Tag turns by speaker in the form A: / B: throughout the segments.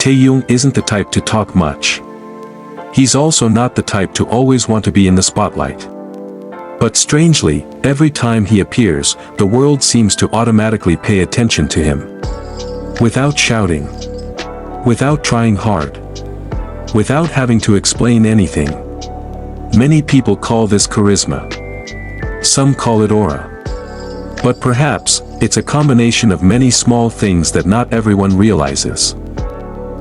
A: Taehyung isn't the type to talk much. He's also not the type to always want to be in the spotlight. But strangely, every time he appears, the world seems to automatically pay attention to him. Without shouting. Without trying hard. Without having to explain anything. Many people call this charisma. Some call it aura. But perhaps, it's a combination of many small things that not everyone realizes.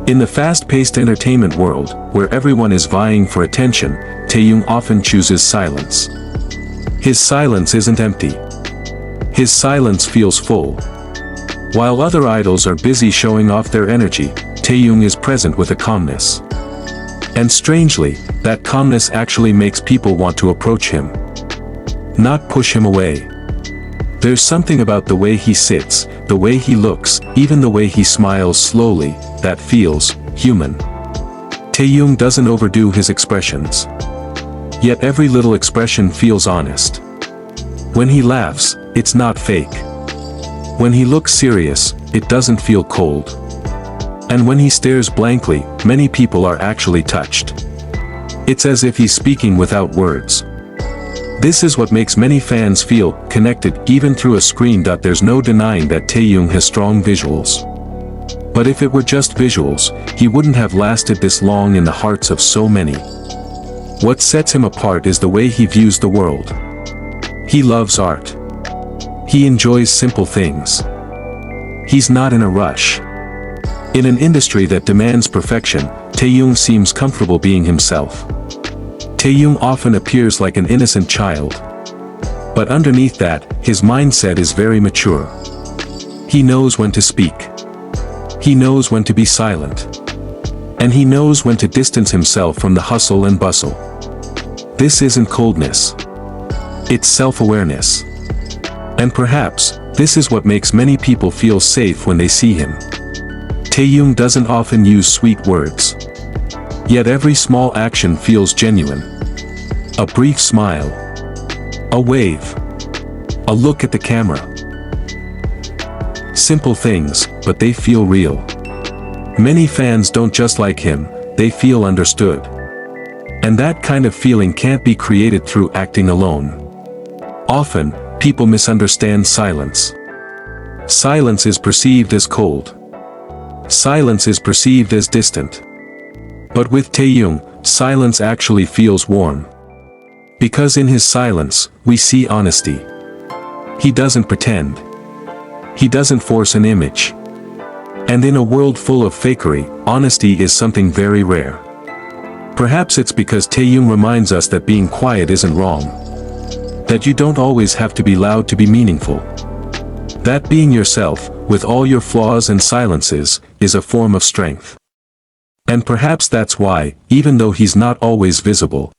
A: In the fast-paced entertainment world, where everyone is vying for attention, Taehyung often chooses silence. His silence isn't empty. His silence feels full. While other idols are busy showing off their energy, Taehyung is present with a calmness. And strangely, that calmness actually makes people want to approach him. Not push him away. There's something about the way he sits, the way he looks, even the way he smiles slowly, that feels human. Taehyung doesn't overdo his expressions. Yet every little expression feels honest. When he laughs, it's not fake. When he looks serious, it doesn't feel cold. And when he stares blankly, many people are actually touched. It's as if he's speaking without words. This is what makes many fans feel connected even through a screen. There's no denying that Taehyung has strong visuals. But if it were just visuals, he wouldn't have lasted this long in the hearts of so many. What sets him apart is the way he views the world. He loves art. He enjoys simple things. He's not in a rush. In an industry that demands perfection, Taehyung seems comfortable being himself. Taehyung often appears like an innocent child. But underneath that, his mindset is very mature. He knows when to speak. He knows when to be silent. And he knows when to distance himself from the hustle and bustle. This isn't coldness. It's self-awareness. And perhaps, this is what makes many people feel safe when they see him. Taehyung doesn't often use sweet words. Yet every small action feels genuine. A brief smile. A wave. A look at the camera. Simple things, but they feel real. Many fans don't just like him, they feel understood. And that kind of feeling can't be created through acting alone. Often, people misunderstand silence. Silence is perceived as cold. Silence is perceived as distant. But with Taehyung, silence actually feels warm. Because in his silence, we see honesty. He doesn't pretend. He doesn't force an image. And in a world full of fakery, honesty is something very rare. Perhaps it's because Taehyung reminds us that being quiet isn't wrong. That you don't always have to be loud to be meaningful. That being yourself, with all your flaws and silences, is a form of strength. And perhaps that's why, even though he's not always visible,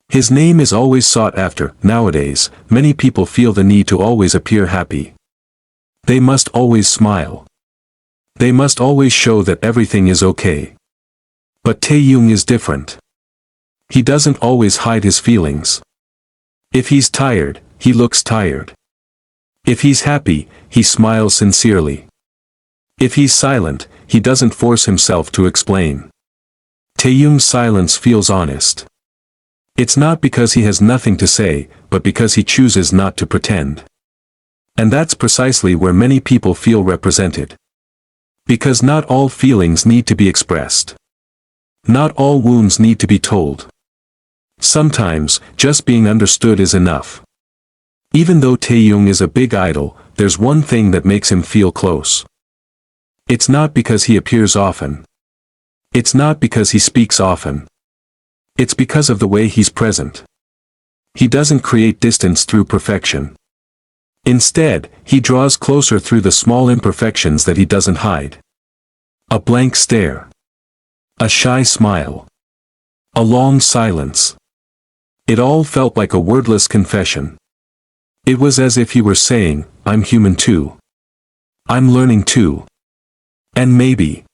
A: his name is always sought after. Nowadays, many people feel the need to always appear happy. They must always smile. They must always show that everything is okay. But Taehyung is different. He doesn't always hide his feelings. If he's tired, he looks tired. If he's happy, he smiles sincerely. If he's silent, he doesn't force himself to explain. Taehyung's silence feels honest. It's not because he has nothing to say, but because he chooses not to pretend. And that's precisely where many people feel represented. Because not all feelings need to be expressed. Not all wounds need to be told. Sometimes, just being understood is enough. Even though Taehyung is a big idol, there's one thing that makes him feel close. It's not because he appears often. It's not because he speaks often. It's because of the way he's present. He doesn't create distance through perfection. Instead, he draws closer through the small imperfections that he doesn't hide. A blank stare. A shy smile. A long silence. It all felt like a wordless confession. It was as if he were saying, I'm human too. I'm learning too. And maybe.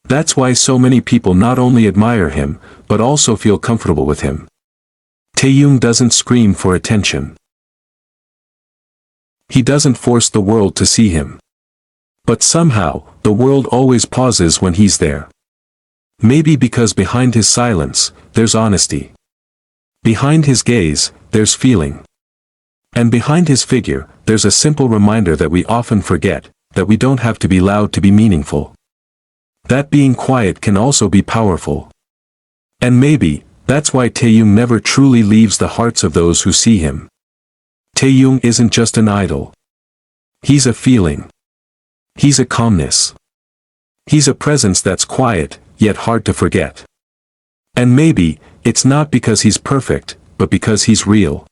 A: That's why so many people not only admire him, but also feel comfortable with him. Taehyung doesn't scream for attention. He doesn't force the world to see him. But somehow, the world always pauses when he's there. Maybe because behind his silence, there's honesty. Behind his gaze, there's feeling. And behind his figure, there's a simple reminder that we often forget, that we don't have to be loud to be meaningful. That being quiet can also be powerful. And maybe, that's why Taehyung never truly leaves the hearts of those who see him. Taehyung isn't just an idol. He's a feeling. He's a calmness. He's a presence that's quiet, yet hard to forget. And maybe, it's not because he's perfect, but because he's real.